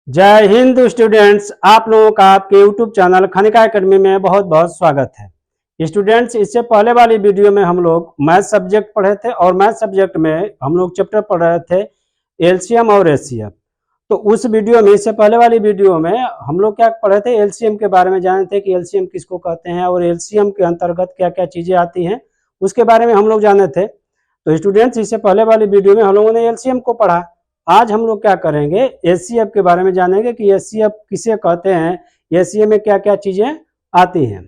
जय हिंद स्टूडेंट्स, आप लोगों का आपके यूट्यूब चैनल खनिका एकेडमी में बहुत बहुत स्वागत है। स्टूडेंट्स, इससे पहले वाली वीडियो में हम लोग मैथ सब्जेक्ट पढ़े थे और मैथ सब्जेक्ट में हम लोग चैप्टर पढ़ रहे थे एलसीएम और एचसीएफ। तो उस वीडियो में, इससे पहले वाली वीडियो में हम लोग क्या पढ़े थे, एलसीएम के बारे में जाने थे कि एलसीएम किसको कहते हैं और एलसीएम के अंतर्गत क्या क्या चीजें आती हैं, उसके बारे में हम लोग जाने थे। तो स्टूडेंट्स, इससे पहले वाली वीडियो में हम लोगों ने एलसीएम को पढ़ा। आज हम लोग क्या करेंगे, एचसीएफ के बारे में जानेंगे कि एचसीएफ किसे कहते हैं, एचसीएफ में क्या क्या चीजें आती हैं।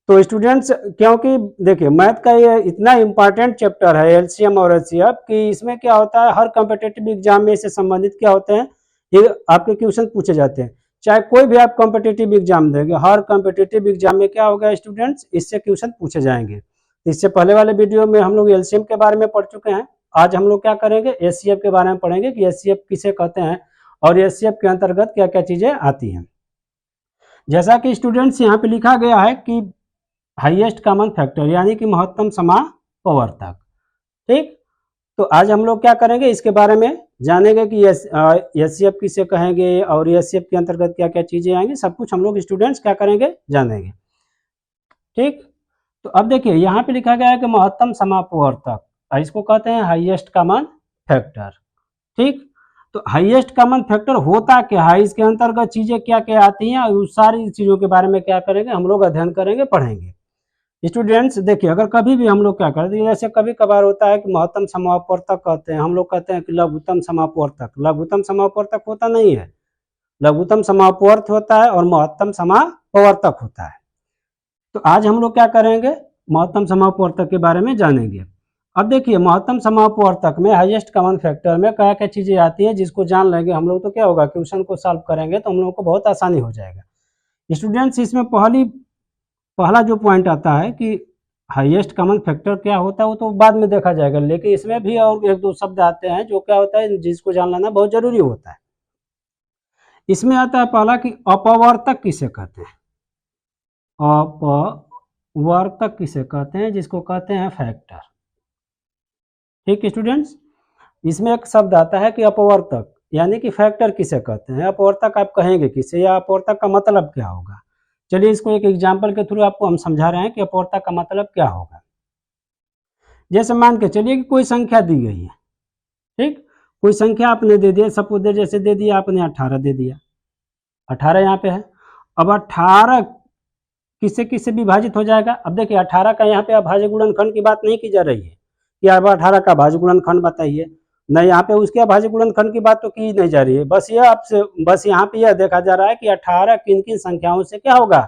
तो स्टूडेंट्स, क्योंकि देखिए मैथ का ये इतना इंपॉर्टेंट चैप्टर है एलसीएम और एचसीएफ कि इसमें क्या होता है, हर कॉम्पिटिटिव एग्जाम में इससे संबंधित क्या होते हैं, ये आपके क्वेश्चन पूछे जाते हैं। चाहे कोई भी आप कॉम्पिटिटिव एग्जाम देंगे, हर कॉम्पिटिटिव एग्जाम में क्या होगा स्टूडेंट्स, इससे क्वेश्चन पूछे जाएंगे। इससे पहले वाले वीडियो में हम लोग एलसीएम के बारे में पढ़ चुके हैं। आज हम लोग क्या करेंगे, एचसीएफ के बारे में पढ़ेंगे कि एचसीएफ किसे कहते हैं और एचसीएफ के अंतर्गत क्या क्या चीजें आती हैं। जैसा कि स्टूडेंट्स यहाँ पे लिखा गया है कि हाईएस्ट कॉमन फैक्टर यानी कि महत्तम समापवर्तक। ठीक, तो आज हम लोग क्या करेंगे, इसके बारे में जानेंगे कि एचसीएफ किसे कहेंगे और एचसीएफ के अंतर्गत क्या क्या चीजें आएंगी, सब कुछ हम लोग स्टूडेंट्स क्या करेंगे, जानेंगे। ठीक, तो अब देखिए यहाँ पे लिखा गया है कि महत्तम समापवर्तक, इसको कहते हैं हाईएस्ट कॉमन फैक्टर। ठीक, तो हाईएस्ट कॉमन फैक्टर होता क्या है, इसके अंतर्गत चीजें क्या क्या आती हैं, उस सारी चीजों के बारे में क्या करेंगे, हम लोग अध्ययन करेंगे, पढ़ेंगे। स्टूडेंट्स देखिए, अगर कभी भी हम लोग क्या करते हैं, जैसे कभी कभार होता है कि महत्तम समापवर्तक कहते हैं, हम लोग कहते हैं कि लघुत्तम समापवर्तक। लघुत्तम समापवर्तक होता नहीं है, लघुत्तम समापवर्त होता है और महत्तम समापवर्तक होता है। तो आज हम लोग क्या करेंगे, महत्तम समापवर्तक के बारे में जानेंगे। अब देखिए, महत्तम समापवर्तक में हाईएस्ट कॉमन फैक्टर में क्या क्या चीजें आती है, जिसको जान लेंगे हम लोग तो क्या होगा, क्वेश्चन को सॉल्व करेंगे तो हम लोगों को बहुत आसानी हो जाएगा। स्टूडेंट्स, इसमें पहला जो पॉइंट आता है कि हाईएस्ट कॉमन फैक्टर क्या होता है, वो तो बाद में देखा जाएगा, लेकिन इसमें भी और एक दो शब्द आते हैं जो क्या होता है, जिसको जान लेना बहुत जरूरी होता है। इसमें आता है पहला कि अपवर्तक किसे कहते हैं। अपवर्तक किसे कहते हैं, जिसको कहते हैं फैक्टर। ठीक स्टूडेंट्स, इसमें एक शब्द आता है कि अपवर्तक यानी कि फैक्टर किसे कहते हैं। अपवर्तक आप कहेंगे किसे, या अपवर्तक का मतलब क्या होगा। चलिए इसको एक एग्जांपल के थ्रू आपको हम समझा रहे हैं कि अपवर्तक का मतलब क्या होगा। जैसे मान के चलिए कि कोई संख्या दी गई है। ठीक, कोई संख्या आपने दे दिया, सपोज जैसे दे दिया आपने 18 दे दिया, 18 यहाँ पे है। अब 18 किससे किससे विभाजित हो जाएगा। अब देखिए 18 का यहाँ पे अभाज्य गुणनखंड की बात नहीं की जा रही है कि अब 18 का अभाज्य गुणनखंड बताइए, नहीं, यहाँ पे उसके अभाज्य गुणनखंड की बात तो की नहीं जा रही है। बस यहाँ पे यह देखा जा रहा है कि 18 किन किन संख्याओं से क्या होगा,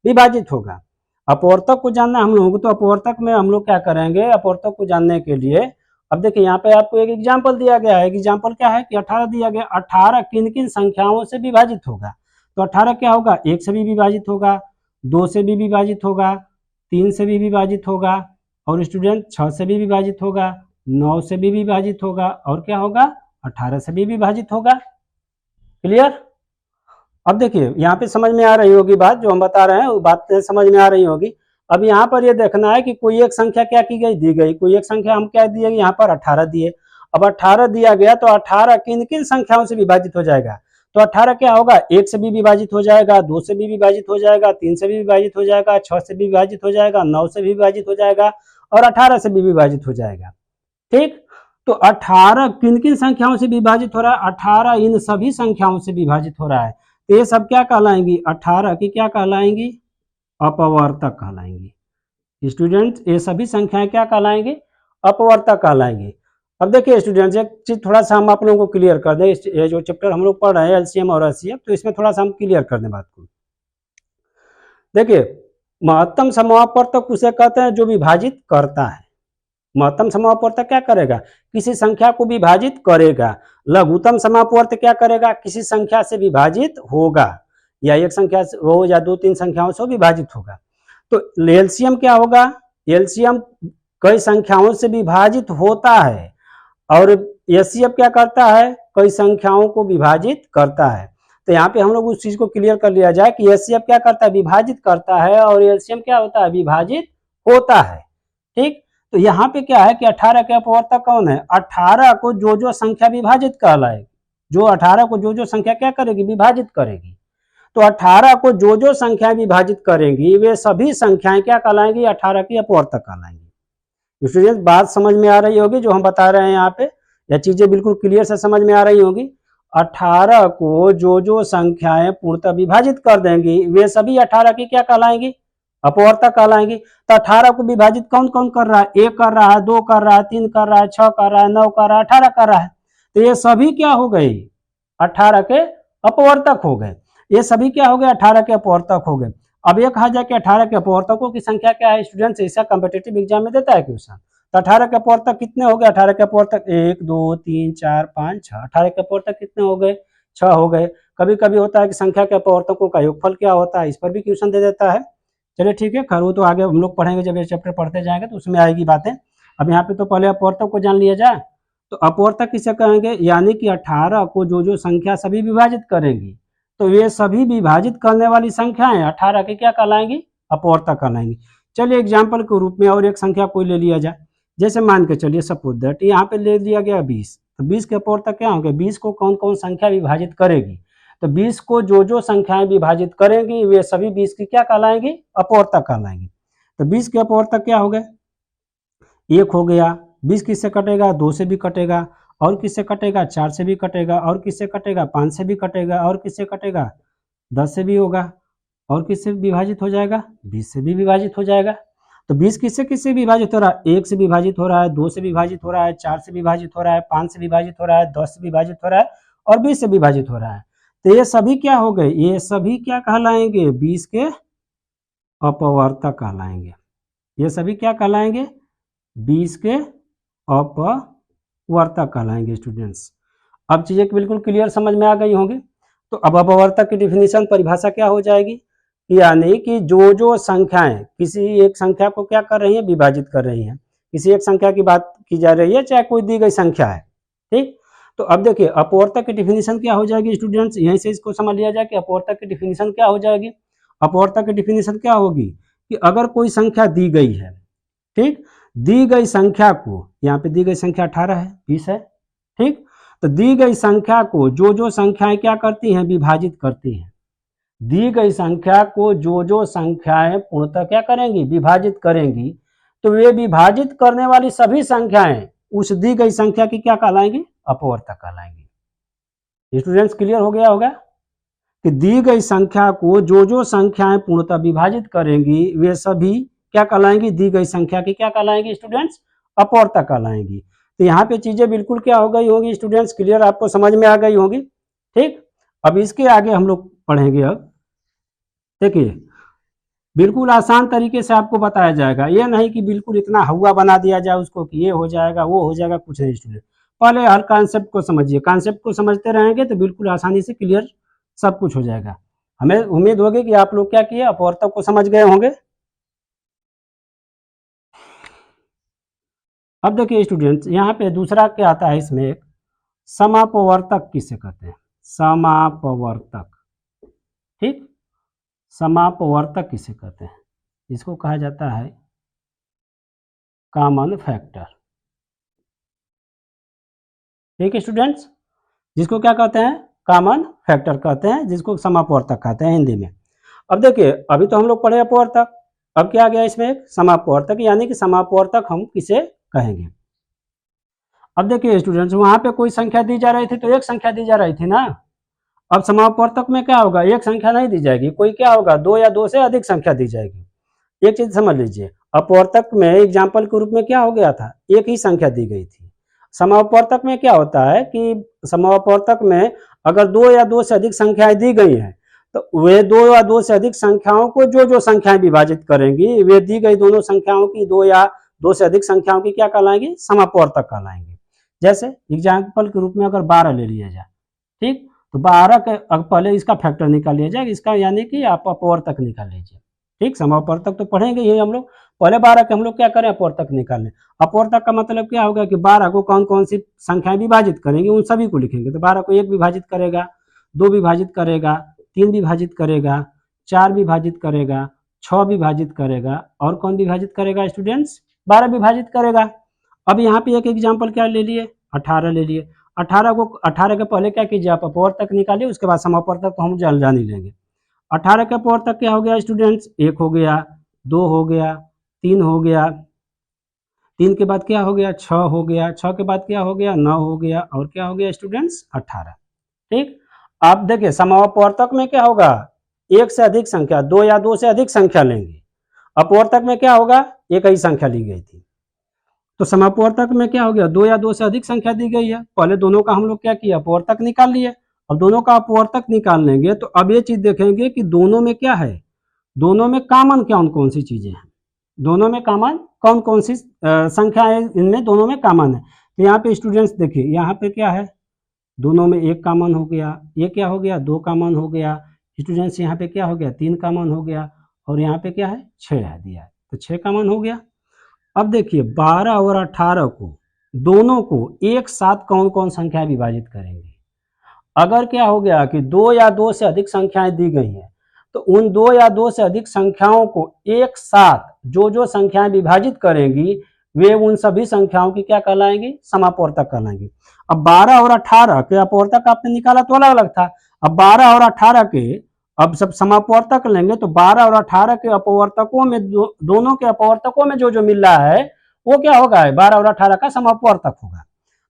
विभाजित होगा। अपवर्तक को जानना हम लोगों को, तो अपवर्तक में हम लोग क्या करेंगे, अपवर्तक को जानने के लिए अब देखिए यहाँ पे आपको एक एग्जाम्पल दिया गया है। एग्जाम्पल क्या है कि 18 दिया गया, 18 किन किन संख्याओं से विभाजित होगा। तो 18 क्या होगा, 1 से भी विभाजित होगा, 2 से भी विभाजित होगा, 3 से भी विभाजित होगा, और स्टूडेंट 6 से भी विभाजित होगा, 9 से भी विभाजित होगा, और क्या होगा, 18 से भी विभाजित होगा। क्लियर। अब देखिए यहाँ पे समझ में आ रही होगी बात, जो हम बता रहे हैं वो बात समझ में आ रही होगी। अब यहाँ पर ये देखना है कि कोई एक संख्या क्या की गई, दी गई कोई एक संख्या, हम क्या दिए, यहाँ पर 18 दिए। अब 18 दिया गया तो 18 किन किन संख्याओं से विभाजित हो जाएगा। तो 18 क्या होगा, 1 से भी विभाजित हो जाएगा, 2 से भी विभाजित हो जाएगा, 3 से भी विभाजित हो जाएगा, 6 से भी विभाजित हो जाएगा, 9 से भी विभाजित हो जाएगा, और 18 से भी विभाजित हो जाएगा। ठीक, तो 18 किन किन संख्याओं से विभाजित हो रहा है, 18 इन सभी संख्याओं से विभाजित हो रहा है। तो ये सब क्या कहलाएंगी, 18 की क्या कहलाएंगी, अपवर्तक कहलाएंगी। स्टूडेंट्स, ये सभी संख्याएं क्या कहलाएंगी, अपवर्तक कहलाएंगी। अब देखिए स्टूडेंट्स, एक चीज थोड़ा सा हम आप लोगों को क्लियर कर दें, ये जो चैप्टर हम लोग पढ़ रहे हैं एलसीएम और एचसीएफ, तो इसमें थोड़ा सा हम क्लियर कर दें बात को। देखिए, महत्तम समापवर्तक उसे कहते हैं जो विभाजित करता है। महत्तम समापवर्तक क्या करेगा, किसी संख्या को विभाजित करेगा। लघुत्तम समापवर्तक क्या करेगा, किसी संख्या से विभाजित होगा, या एक संख्या से हो या 2-3 संख्याओं से विभाजित होगा। तो एलसीएम क्या होगा, एलसीएम कई संख्याओं से विभाजित होता है, और एचसीएफ क्या करता है, कई संख्याओं को विभाजित करता है। तो यहाँ पे हम लोग उस चीज को क्लियर कर लिया जाए कि एचसीएफ क्या करता है, विभाजित करता है, और एलसीएम क्या होता है, विभाजित होता है। ठीक, तो यहाँ पे क्या है कि 18 के अपवर्तक कौन है, 18 को जो संख्या विभाजित कहलाएगी, जो 18 को जो संख्या क्या करेगी, विभाजित करेगी। तो 18 को जो संख्याएं विभाजित करेंगी वे सभी संख्याएं क्या कहलाएंगी, 18 की अपवर्तक कहलाएंगी। स्टूडेंट्स बात समझ में आ रही होगी जो हम बता रहे हैं यहाँ पे, या चीजें बिल्कुल क्लियर से समझ में आ रही होगी। 18 को जो संख्याएं पूर्णतः विभाजित कर देंगी वे सभी 18 की क्या कहलाएंगी, अपवर्तक कहलाएंगी। तो 18 को विभाजित कौन कौन कर रहा है, 1 कर रहा है, 2 कर रहा है, 3 कर रहा है, 6 कर रहा है, 9 कर रहा है, 18 कर रहा है। तो ये सभी क्या हो गए, 18 के अपवर्तक हो गए। ये सभी क्या हो गए, 18 के अपवर्तक हो गए। अब ये कहा जाए कि 18 के अपवर्तकों की संख्या क्या है स्टूडेंट्स, ऐसा कॉम्पिटिटिव एग्जाम में देता है क्वेश्चन। तो 18 के अपवर्तक कितने हो गए, 18 के अपवर्तक 1 2 3 4 5 6। 18 के अपवर्तक कितने हो गए, 6 हो गए। कभी कभी होता है कि संख्या के अपवर्तकों का योगफल क्या होता है, इस पर भी क्वेश्चन दे देता है। चलिए ठीक है, खैर वो तो आगे हम लोग पढ़ेंगे, जब ये चैप्टर पढ़ते जाएंगे तो उसमें आएगी बातें। अब यहाँ पे तो पहले अपवर्तक को जान लिया जाए। तो अपवर्तक किसे कहेंगे, यानी कि 18 को जो संख्या सभी विभाजित करेंगी तो ये सभी विभाजित करने वाली संख्याएं 18 की क्या कहलाएंगी, अपवर्तक कहलाएंगी। चलिए एग्जाम्पल के रूप में और एक संख्या कोई ले लिया जाए, जैसे मान के चलिए सपोज दैट यहाँ पे ले लिया गया 20। तो 20 के अपवर्तक क्या होंगे, 20 को कौन कौन संख्या विभाजित करेगी, तो 20 को जो संख्याएं विभाजित करेंगी वे सभी 20 की क्या कहलाएंगी, अपवर्तक कहलाएंगी। तो 20 के अपवर्तक क्या हो गए, 1 हो गया, 20 किससे कटेगा, 2 से भी कटेगा, और किससे कटेगा, 4 से भी कटेगा, और किससे कटेगा, 5 से भी कटेगा, और किससे कटेगा, 10 से भी होगा, और किससे विभाजित हो जाएगा, 20 से भी विभाजित हो जाएगा। तो 20 किससे किससे विभाजित हो रहा है, 1 से विभाजित हो रहा है, 2 से विभाजित हो रहा है, 4 से विभाजित हो रहा है, 5 से विभाजित हो रहा है, 10 से विभाजित हो रहा है, और 20 से विभाजित हो रहा है। तो ये सभी क्या हो गए, ये सभी क्या कहलाएंगे, 20 के अपवर्तक कहलाएंगे। ये सभी क्या कहलाएंगे, 20 के अपवर्तक कहलाएंगे स्टूडेंट्स। अब चीजें बिल्कुल क्लियर समझ में आ गई होंगी। तो अब अपवर्तक की डिफिनीशन, परिभाषा क्या हो जाएगी, यानी कि जो संख्याएं किसी एक संख्या को क्या कर रही है, विभाजित कर रही हैं। किसी एक संख्या की बात की जा रही है, चाहे कोई दी गई संख्या है, ठीक। तो अब देखिए अपवर्तक की डिफिनीशन क्या हो जाएगी स्टूडेंट्स, यहीं से इसको समझ लिया जाए कि अपवर्तक की डिफिनीशन क्या हो जाएगी। अपवर्तक की डिफिनीशन क्या होगी कि अगर कोई संख्या दी गई है, ठीक, दी गई संख्या को, यहाँ पे दी गई संख्या 18 है, 20 है, ठीक। तो दी गई संख्या को जो संख्याएं क्या करती हैं, विभाजित करती हैं। दी गई संख्या को जो संख्याएं पूर्णतः क्या करेंगी, विभाजित करेंगी, तो वे विभाजित करने वाली सभी संख्याएं उस दी गई संख्या की क्या कहलाएंगी, अपवर्तक कहलाएंगी। स्टूडेंट्स क्लियर हो गया होगा कि दी गई संख्या को जो संख्याएं पूर्णतः विभाजित करेंगी वे सभी क्या कहलाएंगी, दी गई संख्या की क्या कहलाएंगी स्टूडेंट्स, अपवर्तक कहलाएंगी। तो यहाँ पे चीजें बिल्कुल क्या हो गई होगी स्टूडेंट्स, क्लियर आपको समझ में आ गई होगी, ठीक। अब इसके आगे हम लोग पढ़ेंगे। अब देखिए बिल्कुल आसान तरीके से आपको बताया जाएगा, ये नहीं कि बिल्कुल इतना हवा बना दिया जाए उसको कि ये हो जाएगा वो हो जाएगा, कुछ नहीं स्टूडेंट। पहले हर कॉन्सेप्ट को समझिए, कॉन्सेप्ट को समझते रहेंगे तो बिल्कुल आसानी से क्लियर सब कुछ हो जाएगा। हमें उम्मीद होगी कि आप लोग क्या किए, अपवर्तक को समझ गए होंगे। अब देखिए स्टूडेंट्स यहाँ पे दूसरा क्या आता है, इसमें एक समापवर्तक किसे कहते हैं, समापवर्तक, ठीक। समापवर्तक किसे कहते हैं, इसको कहा जाता है कॉमन फैक्टर, ठीक है स्टूडेंट्स, जिसको क्या कहते हैं, कॉमन फैक्टर कहते हैं, जिसको समापवर्तक कहते हैं हिंदी में। अब देखिए अभी तो हम लोग पढ़े अपवर्तक, अब क्या आ गया इसमें एक समापवर्तक, यानी कि समापवर्तक हम किसे कहेंगे। अब देखिए स्टूडेंट्स वहां पे कोई संख्या दी जा रही थी, तो एक संख्या दी जा रही थी ना। अब समापवर्तक में क्या होगा, एक संख्या नहीं दी जाएगी, कोई क्या होगा, 2 या 2 से अधिक संख्या दी जाएगी। एक चीज समझ लीजिए, अपवर्तक में एग्जाम्पल के रूप में क्या हो गया था, एक ही संख्या दी गई थी। समापवर्तक में क्या होता है कि समापवर्तक में अगर 2 या 2 से अधिक संख्याएं दी गई हैं तो वे 2 या 2 से अधिक संख्याओं को जो संख्याएं विभाजित करेंगी वे दी गई दोनों संख्याओं की 2 या 2 से अधिक संख्याओं की क्या कहलाएंगी, समापवर्तक कहलाएंगे। जैसे एग्जाम्पल के रूप में अगर 12 ले लिया जाए, ठीक, तो 12 के पहले इसका फैक्टर निकाल लिया जाए, इसका यानी कि आप अपवर्तक निकाल लीजिए, ठीक। समापवर्तक तो पढ़ेंगे ही हम लोग, पहले 12 के हम लोग क्या करें, अपवर्तक निकाल लें। अपवर्तक का मतलब क्या होगा कि 12 को कौन कौन सी संख्याएं विभाजित करेंगे उन सभी को लिखेंगे। तो 12 को 1 विभाजित करेगा, 2 विभाजित करेगा, 3 विभाजित करेगा, 4 विभाजित करेगा, 6 विभाजित करेगा, और कौन विभाजित करेगा स्टूडेंट्स, 12 विभाजित करेगा। अब यहाँ पे एक एग्जाम्पल क्या ले लिए, 18 ले लिए। 18 के पहले क्या कीजिए, आप अपवर्तक निकालिए, उसके बाद समापवर्तक तो हम जान ही लेंगे। 18 के अपवर्तक क्या हो गया स्टूडेंट्स, 1 हो गया, 2 हो गया, 3 हो गया, 3 के बाद क्या हो गया, 6 हो गया, 6 के बाद क्या हो गया, 9 हो गया, और क्या हो गया स्टूडेंट्स, 18। ठीक, आप देखिए समापवर्तक में क्या होगा, एक से अधिक संख्या, 2 या 2 से अधिक संख्या लेंगे। अपवर्तक में क्या होगा, एक ही संख्या ली गई थी। तो समापवर्तक में क्या हो गया, 2 या 2 से अधिक संख्या दी गई है। पहले दोनों का हम लोग क्या किया, अपवर्तक निकाल लिए। अब दोनों का अपवर्तक निकाल लेंगे तो अब ये चीज देखेंगे कि दोनों में क्या है, दोनों में कॉमन कौन कौन सी चीजें हैं, दोनों में कॉमन कौन कौन सी संख्याएं इनमें दोनों में कॉमन है। तो यहाँ पे स्टूडेंट्स देखिए, यहाँ पे क्या है, दोनों में 1 कॉमन हो गया, ये क्या हो गया, 2 कॉमन हो गया स्टूडेंट्स, यहाँ पे क्या हो गया, 3 कॉमन हो गया, और यहाँ पे क्या है, 6 है दिया है, तो 6 कॉमन हो गया। अब देखिए 12 और 18 को दोनों को एक साथ कौन कौन संख्याएं विभाजित करेंगे। अगर क्या हो गया कि 2 या 2 से अधिक संख्याएं दी गई हैं, तो उन 2 या 2 से अधिक संख्याओं को एक साथ जो संख्याएं विभाजित करेंगी वे उन सभी संख्याओं की क्या कहलाएंगी, समापवर्तक कहलाएंगी। अब 12 और 18 के अपवर्तक आपने निकाला तो अलग अलग था, अब 12 और 18 के अब सब समापवर्तक लेंगे तो 12 और 18 के अपवर्तकों में दोनों के अपवर्तकों में जो मिल रहा है वो क्या होगा, 12 और 18 का समापवर्तक होगा।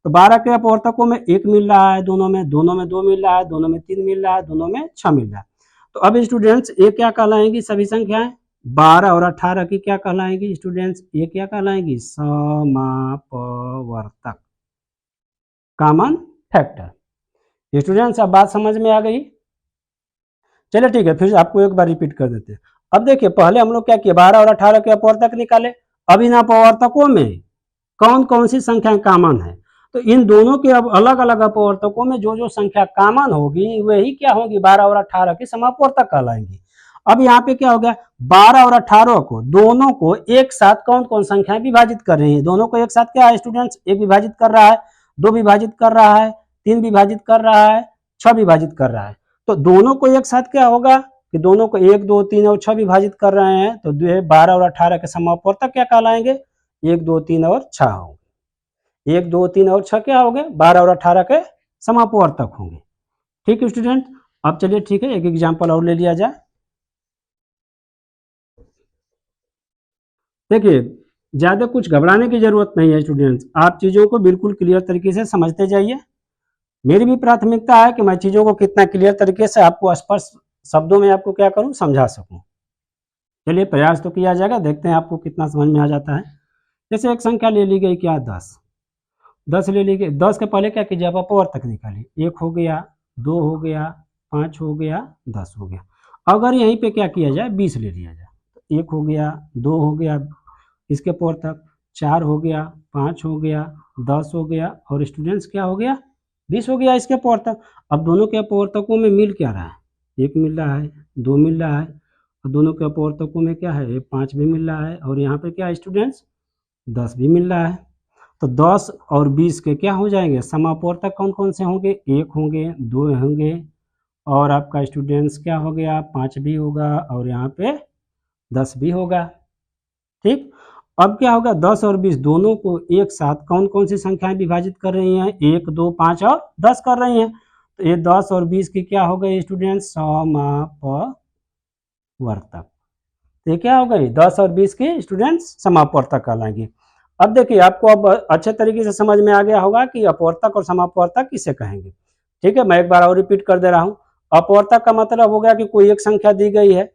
तो 12 के अपवर्तकों में 1 मिल रहा है, दोनों में 2 मिल रहा है, दोनों में 3 मिल रहा है, दोनों में 6 मिल रहा है। तो अब स्टूडेंट्स ये क्या कहलाएंगी, सभी संख्याएं 12 और 18 की क्या कहलाएंगी स्टूडेंट्स, ये क्या कहलाएंगी, समापवर्तक, कॉमन फैक्टर। स्टूडेंट्स अब बात समझ में आ गई। चलिए ठीक है, फिर आपको एक बार रिपीट कर देते हैं। अब देखिए पहले हम लोग क्या किए, 12 और 18 के अपवर्तक निकाले। अब इन अपवर्तकों में कौन कौन सी संख्याएं कॉमन है, तो इन दोनों के अब अलग अलग अपवर्तकों में जो संख्या कॉमन होगी वही क्या होगी, 12 और 18 की समापवर्तक कहलाएंगी। अब यहाँ पे क्या हो गया, 12 और 18 को दोनों को एक साथ कौन कौन संख्याएं विभाजित कर रही है, दोनों को एक साथ क्या है स्टूडेंट्स, 1 विभाजित कर रहा है, 2 विभाजित कर रहा है, 3 विभाजित कर रहा है, 6 विभाजित कर रहा है। तो दोनों को एक साथ क्या होगा कि दोनों को 1, 2, 3 और 6 विभाजित कर रहे हैं, तो 12 और 18 के समापवर्तक क्या कहलाएंगे, 1, 2, 3 और 6 होंगे। 1, 2, 3 और 6 क्या होंगे, 12 और 18 के समापवर्तक होंगे। ठीक है स्टूडेंट, अब चलिए ठीक है एक एग्जाम्पल और ले लिया जाए। देखिए ज्यादा कुछ घबराने की जरूरत नहीं है स्टूडेंट्स, आप चीजों को बिल्कुल क्लियर तरीके से समझते जाइए। मेरी भी प्राथमिकता है कि मैं चीजों को कितना क्लियर तरीके से आपको स्पष्ट शब्दों में आपको क्या करूं, समझा सकूं। चलिए प्रयास तो किया जाएगा, देखते हैं आपको कितना समझ में आ जाता है। जैसे एक संख्या ले ली गई क्या, 10 ले ली गई, 10 के पहले क्या कीजिए, आप अपवर्तक निकालिए, 1 हो गया, 2 हो गया, 5 हो गया, 10 हो गया। अगर यहीं पे क्या किया जाए, 20 ले लिया जाए, तो 1 हो गया, 2 हो गया, इसके अपवर्तक 4 हो गया, 5 हो गया, 10 हो गया, और स्टूडेंट्स क्या हो गया, 20 हो गया इसके अपवर्तक। अब दोनों के अपवर्तकों में मिल क्या रहा है, 1 मिल रहा है, 2 मिल रहा है, और दोनों के अपवर्तकों में क्या है, 5 भी मिल रहा है, और यहाँ पे क्या है स्टूडेंट्स, 10 भी मिल रहा है। तो 10 और 20 के क्या हो जाएंगे, समापवर्तक कौन कौन से होंगे, 1 होंगे, 2 होंगे, और आपका स्टूडेंट्स क्या हो गया, 5 भी होगा, और यहाँ पे 10 भी होगा। ठीक, अब क्या होगा, 10 और 20 दोनों को एक साथ कौन कौन सी संख्याएं विभाजित कर रही हैं, 1, 2, 5 और 10 कर रही हैं। तो ये 10 और 20 की क्या हो गई स्टूडेंट्स, समापवर्तक। तो ये क्या हो गई, 10 और 20 की स्टूडेंट्स समापवर्तक कहलाएंगी। अब देखिए आपको अब अच्छे तरीके से समझ में आ गया होगा कि अपवर्तक और समापवर्तक किसे कहेंगे। ठीक है, मैं एक बार और रिपीट कर दे रहा हूं। अपवर्तक का मतलब हो गया कि कोई एक संख्या दी गई है,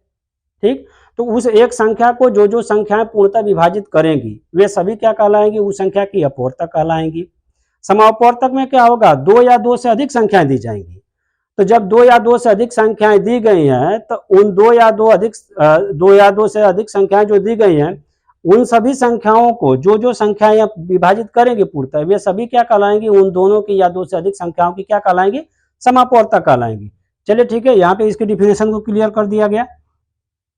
ठीक, तो उस एक संख्या को जो संख्याएं पूर्णतः विभाजित करेंगी वे सभी क्या कहलाएंगी, उस संख्या की अपवर्तक कहलाएंगी। समापवर्तक में क्या होगा, 2 या 2 से अधिक संख्याएं दी जाएंगी। तो जब 2 या 2 से अधिक संख्याएं दी गई हैं तो उन 2 या 2 से अधिक संख्याएं जो दी गई हैं उन सभी संख्याओं को जो संख्याएं विभाजित करेंगे पूर्णतः वे सभी क्या कहलाएंगी, उन दोनों की या 2 से अधिक संख्याओं की क्या कहलाएंगी, समापवर्तक कहलाएंगी। चलिए ठीक है, यहाँ पे इसके डिफिनेशन को क्लियर कर दिया गया।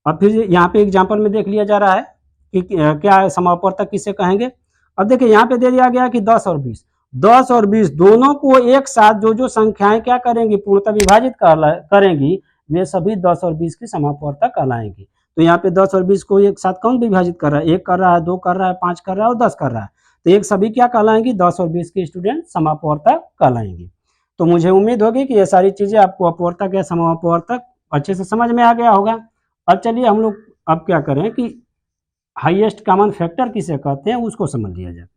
अब फिर यहाँ पे एग्जाम्पल में देख लिया जा रहा है कि क्या समापवर्तक किसे कहेंगे। अब देखिए यहाँ पे दे दिया गया कि 10 और 20 दोनों को एक साथ जो संख्याएं क्या करेंगी, पूर्णतः विभाजित करेंगी वे सभी 10 और 20 की समापवर्तक कहलाएंगी। तो यहाँ पे 10 और 20 को एक साथ कौन विभाजित कर रहा है, 1 कर रहा है, 2 कर रहा है, 5 कर रहा है और 10 कर रहा है। तो एक सभी क्या कहलाएंगी, 10 और 20 के स्टूडेंट समापवर्तक कहलाएंगी। तो मुझे उम्मीद होगी कि ये सारी चीजें आपको अपवर्तक या समापवर्तक अच्छे से समझ में आ गया होगा। अब चलिए हम लोग अब क्या करें कि हाईएस्ट कॉमन फैक्टर किसे कहते हैं उसको समझ लिया जाए।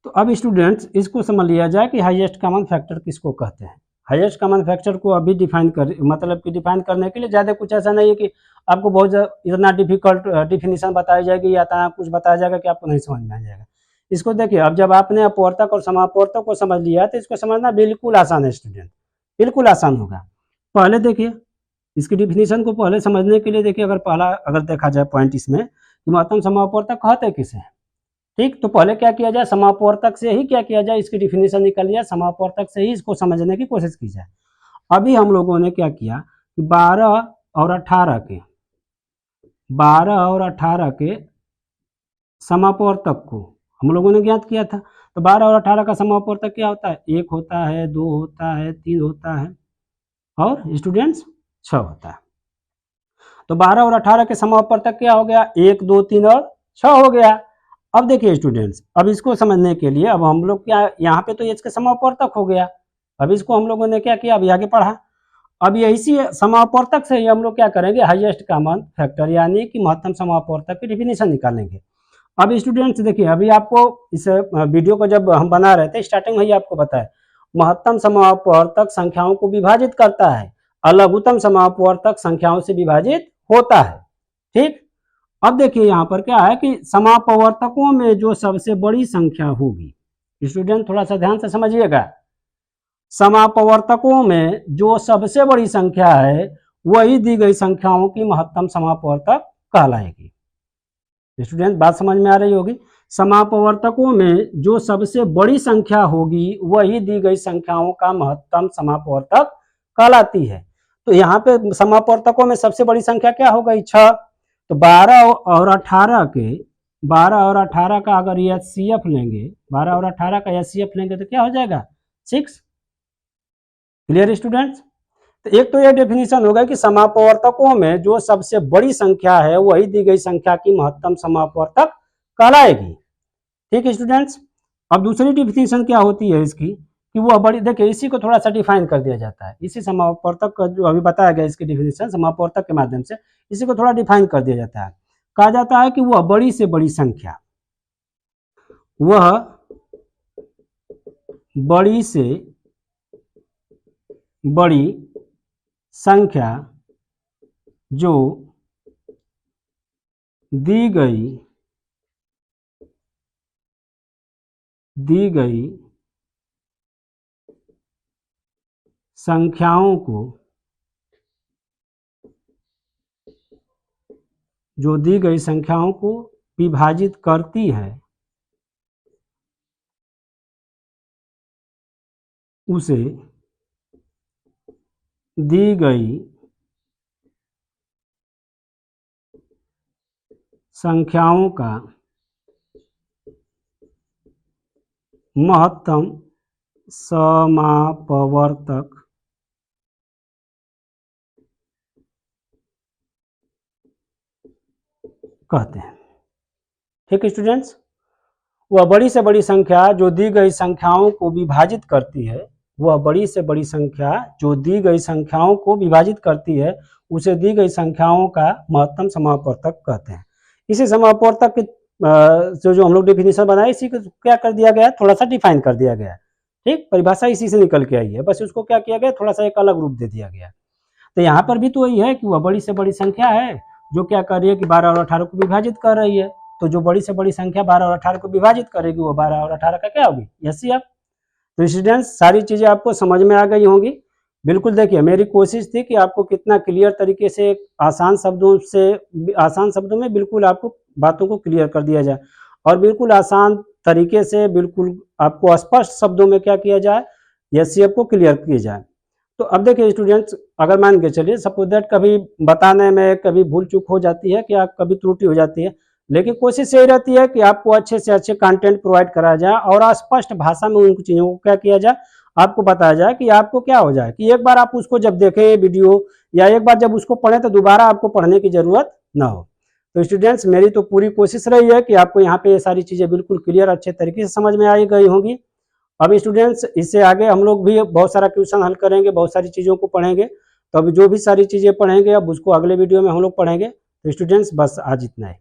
तो अब स्टूडेंट्स इसको समझ लिया जाए कि हाईएस्ट कॉमन फैक्टर किसको कहते हैं। हाईएस्ट कॉमन फैक्टर को अभी डिफाइन कर मतलब कि डिफाइन करने के लिए ज़्यादा कुछ ऐसा नहीं है कि आपको बहुत इतना डिफिकल्ट डिफिनीशन बताई जाएगी या इतना कुछ बताया जाएगा कि आपको नहीं समझ में आ जाएगा। इसको देखिए, अब जब आपने अपवर्तक और समापवर्तक को समझ लिया तो इसको समझना बिल्कुल आसान है स्टूडेंट, बिल्कुल आसान होगा। पहले देखिए इसकी डिफिनीशन को पहले समझने के लिए देखिए, अगर देखा जाए पॉइंट इसमें कि महत्तम समापवर्तक कहते किसे हैं, ठीक। तो पहले क्या किया जाए, समापवर्तक से ही क्या किया जाए, इसकी डिफिनीशन निकल लिया, समापवर्तक से ही इसको समझने की कोशिश की जाए। अभी हम लोगों ने क्या किया कि 12 और 18 के समापवर्तक को हम लोगों ने ज्ञात किया था। तो 12 और 18 का समापवर्तक क्या होता है, 1 होता है, 2 होता है, 3 होता है और स्टूडेंट्स 6 होता है। तो 12 और 18 के समापवर्तक क्या हो गया, 1, 2, 3 और 6 हो गया। अब देखिए स्टूडेंट्स, अब इसको समझने के लिए अब हम लोग क्या, यहाँ पे तो इसके समापवर्तक हो गया। अब इसको हम लोगों ने क्या किया, अभी आगे पढ़ा। अब ये इसी समापवर्तक से ही हम लोग क्या करेंगे, हाईएस्ट कॉमन फैक्टर यानी कि महत्तम समापवर्तक की डिफिनीशन निकालेंगे। अब स्टूडेंट्स देखिए, अभी आपको इस वीडियो को जब हम बना रहे थे स्टार्टिंग में ही आपको बताया, महत्तम समापवर्तक संख्याओं को विभाजित करता है, लघुत्तम समापवर्तक संख्याओं से विभाजित होता है, ठीक। अब देखिए यहाँ पर क्या है कि समापवर्तकों में जो सबसे बड़ी संख्या होगी, स्टूडेंट थोड़ा सा ध्यान से समझिएगा, समापवर्तकों में जो सबसे बड़ी संख्या है वही दी गई संख्याओं की महत्तम समापवर्तक कहलाएगी। स्टूडेंट बात समझ में आ रही होगी, समापवर्तकों में जो सबसे बड़ी संख्या होगी वही दी गई संख्याओं का महत्तम समापवर्तक कहलाती है। तो यहाँ पे समापवर्तकों में सबसे बड़ी संख्या क्या हो गई, 6। तो 12 और 18 का अगर एचसीएफ लेंगे, 12 और 18 का एचसीएफ लेंगे तो क्या हो जाएगा, 6। Clear students. तो एक तो यह डेफिनेशन होगा कि समापवर्तकों में जो सबसे बड़ी संख्या है वही दी गई संख्या की महत्तम समापवर्तक कहलाएगी, ठीक है स्टूडेंट्स। अब दूसरी डेफिनेशन क्या होती है इसकी कि वो बड़ी, देखिए इसी को थोड़ा सा डिफाइन कर दिया जाता है, इसी समापवर्तक का जो अभी बताया गया इसकी डेफिनेशन समापवर्तक के माध्यम से इसी को थोड़ा डिफाइन कर दिया जाता है। कहा जाता है कि वह बड़ी से बड़ी संख्या, वह बड़ी से बड़ी संख्या जो दी गई संख्याओं को, जो दी गई संख्याओं को विभाजित करती है उसे दी गई संख्याओं का महत्तम समापवर्तक कहते हैं, ठीक है स्टूडेंट्स। वह बड़ी से बड़ी संख्या जो दी गई संख्याओं को विभाजित करती है, वह बड़ी से बड़ी संख्या जो दी गई संख्याओं को विभाजित करती है उसे दी गई संख्याओं का महत्तम समापवर्तक कहते हैं। इसी समापवर्तक के जो हम लोग डिफिनीशन बनाए इसी को क्या कर दिया गया, थोड़ा सा डिफाइन कर दिया गया, ठीक। परिभाषा इसी से निकल के आई है, बस उसको क्या किया गया, थोड़ा सा एक अलग रूप दे दिया गया। तो यहाँ पर भी तो वही है कि वह बड़ी से बड़ी संख्या है जो क्या कर रही है कि 12 और 18 को विभाजित कर रही है। तो जो बड़ी से बड़ी संख्या 12 और 18 को विभाजित करेगी वो 12 और 18 का क्या होगी, एचसीएफ। तो स्टूडेंट्स सारी चीजें आपको समझ में आ गई होंगी। बिल्कुल देखिए, मेरी कोशिश थी कि आपको कितना क्लियर तरीके से आसान शब्दों में बिल्कुल आपको बातों को क्लियर कर दिया जाए और बिल्कुल आसान तरीके से बिल्कुल आपको स्पष्ट शब्दों में क्या किया जाए, एचसीएफ को क्लियर किया जाए। तो अब देखिए स्टूडेंट्स, अगर मान के चलिए सपोज दैट कभी बताने में कभी भूल चूक हो जाती है, क्या कभी त्रुटि हो जाती है, लेकिन कोशिश यही रहती है कि आपको अच्छे से अच्छे कंटेंट प्रोवाइड कराया जाए और स्पष्ट भाषा में उन चीज़ों को क्या किया जाए, आपको बताया जाए कि आपको क्या हो जाए कि एक बार आप उसको जब देखें वीडियो या एक बार जब उसको पढ़ें तो दोबारा आपको पढ़ने की जरूरत ना हो। तो स्टूडेंट्स मेरी तो पूरी कोशिश रही है कि आपको यहाँ पे ये सारी चीज़ें बिल्कुल क्लियर अच्छे तरीके से समझ में आई गई होंगी। अब स्टूडेंट्स इससे आगे हम लोग भी बहुत सारा क्वेश्चन हल करेंगे, बहुत सारी चीज़ों को पढ़ेंगे। तो अब जो भी सारी चीज़ें पढ़ेंगे अब उसको अगले वीडियो में हम लोग पढ़ेंगे। तो स्टूडेंट्स बस आज इतना है।